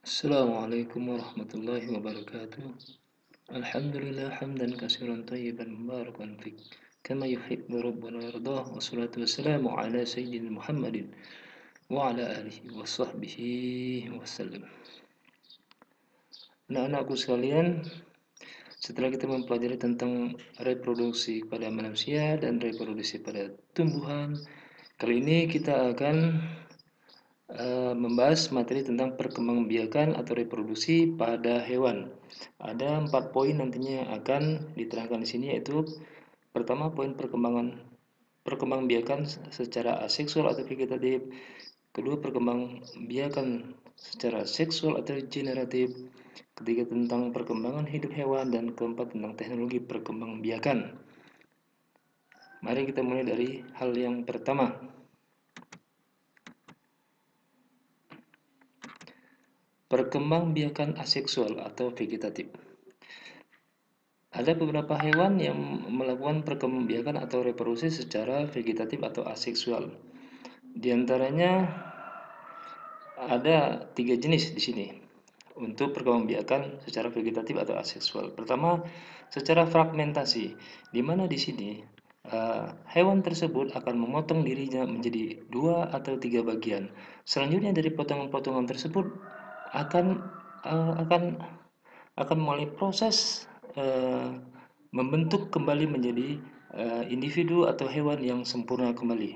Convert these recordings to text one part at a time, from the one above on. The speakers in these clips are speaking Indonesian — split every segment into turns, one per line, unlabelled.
Assalamualaikum warahmatullahi wabarakatuh. Alhamdulillah hamdan katsiran tayyiban mubarakan fik. Kama yuhibbu rabbuna yardah. Wassalatu wassalamu ala sayyidina Muhammadin wa ala alihi wa sahbihi wasallam. Anak-anakku sekalian, setelah kita mempelajari tentang reproduksi pada manusia dan reproduksi pada tumbuhan, kali ini kita akan membahas materi tentang perkembangbiakan atau reproduksi pada hewan. Ada 4 poin nantinya akan diterangkan di sini, yaitu pertama poin perkembangbiakan secara aseksual atau vegetatif, kedua perkembangbiakan secara seksual atau generatif, ketiga tentang perkembangan hidup hewan, dan keempat tentang teknologi perkembangbiakan. Mari kita mulai dari hal yang pertama. Perkembangbiakan aseksual atau vegetatif. Ada beberapa hewan yang melakukan perkembangbiakan atau reproduksi secara vegetatif atau aseksual. Di antaranya ada 3 jenis di sini untuk perkembangbiakan secara vegetatif atau aseksual. Pertama, secara fragmentasi, di mana di sini hewan tersebut akan memotong dirinya menjadi 2 atau 3 bagian. Selanjutnya dari potongan-potongan tersebut akan mulai proses membentuk kembali menjadi individu atau hewan yang sempurna kembali.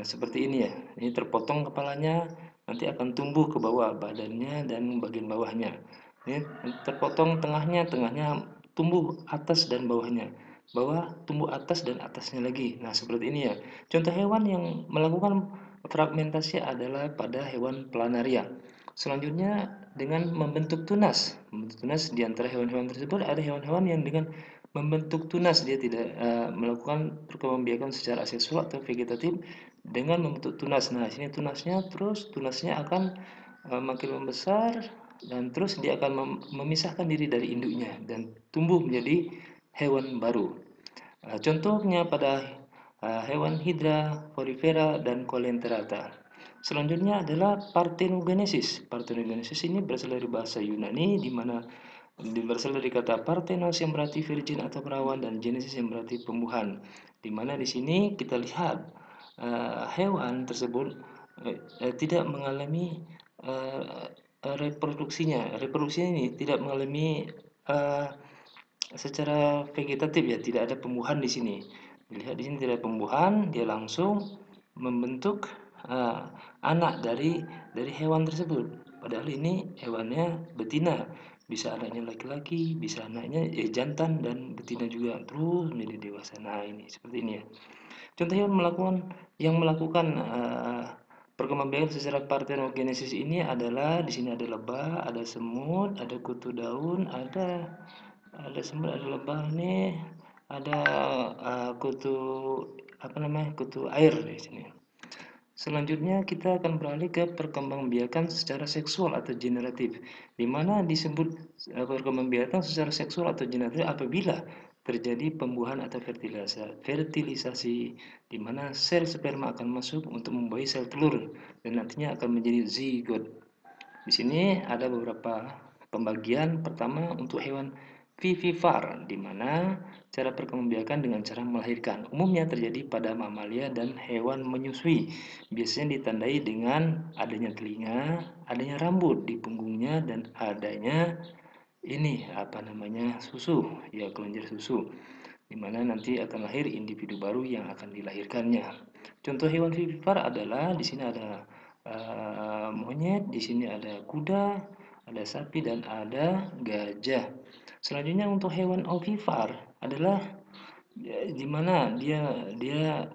Seperti ini ya, ini terpotong kepalanya, nanti akan tumbuh ke bawah badannya dan bagian bawahnya. Ini terpotong tengahnya tumbuh atas dan bawahnya. Bawah tumbuh atas dan atasnya lagi. Nah, seperti ini ya. Contoh hewan yang melakukan fragmentasi adalah pada hewan planaria. Selanjutnya dengan membentuk tunas. Membentuk tunas di antara hewan-hewan tersebut ada hewan-hewan yang dengan membentuk tunas, dia tidak melakukan perkembangbiakan secara aseksual atau vegetatif dengan membentuk tunas. Nah, sini tunasnya akan makin membesar dan terus dia akan memisahkan diri dari induknya dan tumbuh menjadi hewan baru. Contohnya pada hewan Hydra, Porifera, dan Coelenterata. Selanjutnya adalah parthenogenesis. Parthenogenesis ini berasal dari bahasa Yunani, di mana berasal dari kata parthenos yang berarti virgin atau perawan, dan genesis yang berarti pembuahan. Di mana di sini kita lihat hewan tersebut tidak mengalami reproduksinya. Reproduksinya ini tidak mengalami secara vegetatif ya, tidak ada pembuahan di sini. Dilihat di sini tidak ada pembuahan, dia langsung membentuk anak dari hewan tersebut. Padahal ini hewannya betina, bisa anaknya laki-laki, bisa anaknya jantan dan betina juga, terus menjadi dewasa. Nah, ini seperti ini ya. Contoh yang melakukan perkembangbiakan secara parthenogenesis ini adalah di sini ada lebah, ada semut, ada kutu daun, ada semut, ada lebah nih, ada kutu kutu air di sini. Selanjutnya kita akan beralih ke perkembangbiakan secara seksual atau generatif, di mana disebut perkembangbiakan secara seksual atau generatif apabila terjadi pembuahan atau fertilisasi, di mana sel sperma akan masuk untuk membuahi sel telur dan nantinya akan menjadi zigot. Di sini ada beberapa pembagian. Pertama untuk hewan vivipar, di mana cara perkembangbiakan dengan cara melahirkan. Umumnya terjadi pada mamalia dan hewan menyusui. Biasanya ditandai dengan adanya telinga, adanya rambut di punggungnya, dan adanya susu, ya kelenjar susu, di mana nanti akan lahir individu baru yang akan dilahirkannya. Contoh hewan vivipar adalah di sini ada monyet, di sini ada kuda, ada sapi, dan ada gajah. Selanjutnya untuk hewan ovipar adalah di mana dia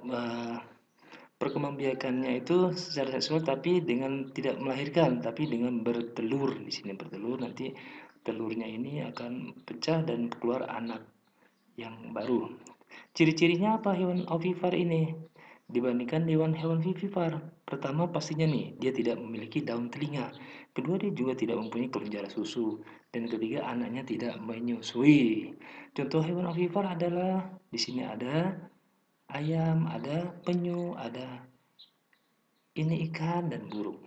perkembangbiakannya itu secara seksual tapi dengan tidak melahirkan, tapi dengan bertelur. Di sini bertelur, nanti telurnya ini akan pecah dan keluar anak yang baru. Ciri-cirinya apa hewan ovipar ini dibandingkan hewan-hewan vivipar? Pertama pastinya nih, dia tidak memiliki daun telinga. Kedua, dia juga tidak mempunyai kelenjar susu. Dan ketiga, anaknya tidak menyusui. Contoh hewan ovipar adalah di sini ada ayam, ada penyu, ada ini ikan dan burung.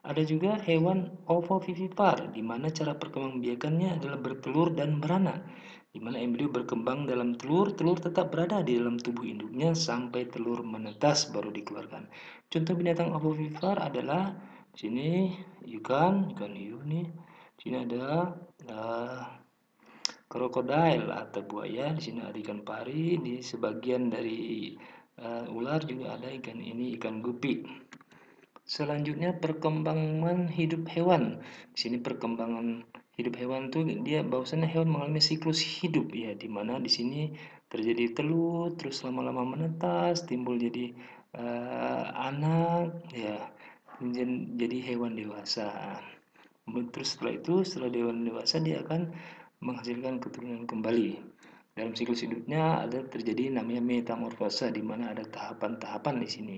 Ada juga hewan ovovivipar, di mana cara perkembangbiakannya adalah bertelur dan beranak, di mana embrio berkembang dalam telur, telur tetap berada di dalam tubuh induknya sampai telur menetas baru dikeluarkan. Contoh binatang ovovivipar adalah di sini ikan hiu nih. Di sini ada uh, krokodil atau buaya, di sini ada ikan pari, di sebagian dari ular juga ada ikan gupi. Selanjutnya perkembangan hidup hewan. Di sini perkembangan hidup hewan tuh dia bahwasannya hewan mengalami siklus hidup ya, di mana di sini terjadi telur, terus lama-lama menetas, timbul jadi anak ya, jadi hewan dewasa. Terus setelah hewan dewasa dia akan menghasilkan keturunan kembali. Dalam siklus hidupnya ada terjadi namanya metamorfosa, di mana ada tahapan-tahapan di sini.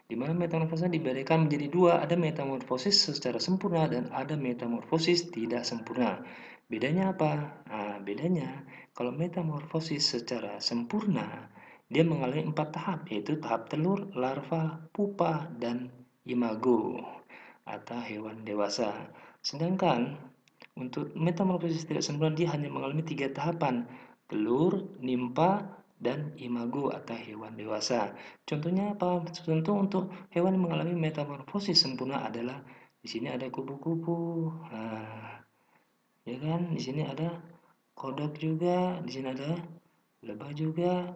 Di mana metamorfosa dibedakan menjadi dua, ada metamorfosis secara sempurna dan ada metamorfosis tidak sempurna. Bedanya apa? Nah, bedanya kalau metamorfosis secara sempurna, dia mengalami 4 tahap, yaitu tahap telur, larva, pupa, dan imago atau hewan dewasa. Sedangkan untuk metamorfosis tidak sempurna dia hanya mengalami 3 tahapan, telur, nimpa, dan imago atau hewan dewasa. Contohnya apa? Contoh untuk hewan yang mengalami metamorfosis sempurna adalah di sini ada kupu-kupu. Nah, ya kan? Di sini ada kodok juga, di sini ada lebah juga.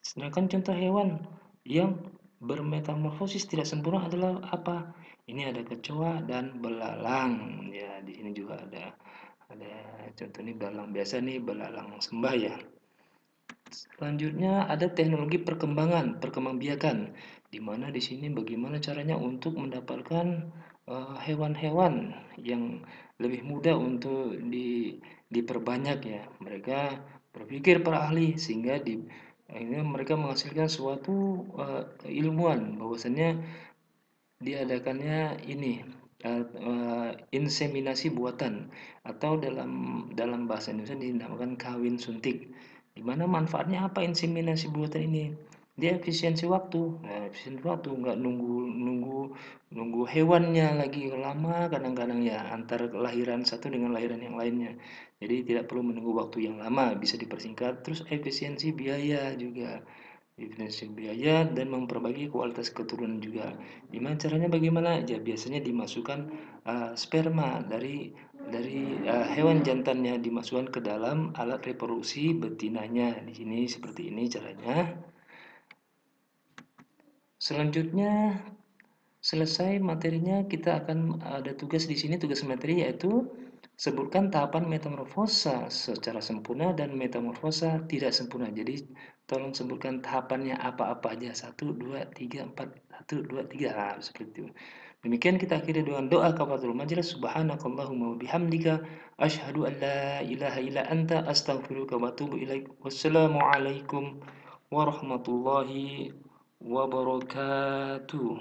Sedangkan contoh hewan yang bermetamorfosis tidak sempurna adalah apa? Ini ada kecoa dan belalang. Ya, di sini juga ada contoh ini belalang biasa nih, belalang sembah ya. Selanjutnya ada teknologi perkembangbiakan, di mana di sini bagaimana caranya untuk mendapatkan hewan-hewan yang lebih mudah untuk diperbanyak ya. Mereka berpikir para ahli sehingga akhirnya mereka menghasilkan suatu ilmuwan bahwasannya diadakannya ini inseminasi buatan atau dalam dalam bahasa Indonesia dinamakan kawin suntik. Di mana manfaatnya apa inseminasi buatan ini? Dia efisiensi waktu. Nah, efisiensi waktu nggak nunggu hewannya lagi lama, kadang-kadang ya antara kelahiran satu dengan lahiran yang lainnya. Jadi tidak perlu menunggu waktu yang lama, bisa dipersingkat. Terus efisiensi biaya juga, efisiensi biaya dan memperbaiki kualitas keturunan juga. Gimana caranya? Bagaimana? Ya biasanya dimasukkan sperma dari hewan jantannya, dimasukkan ke dalam alat reproduksi betinanya. Di sini seperti ini caranya. Selanjutnya selesai materinya, kita akan ada tugas di sini, tugas materi yaitu sebutkan tahapan metamorfosa secara sempurna dan metamorfosa tidak sempurna. Jadi tolong sebutkan tahapannya apa-apa aja. 1, 2, 3, 4. 1, 2, 3. Nah, seperti itu. Demikian kita akhiri dengan doa kafaratul majelis. Subhanakallahumma wa bihamdika asyhadu an la ilaha illa anta astaghfiruka wa atubu ilaik. Wassalamualaikum warahmatullahi wabarakatuh.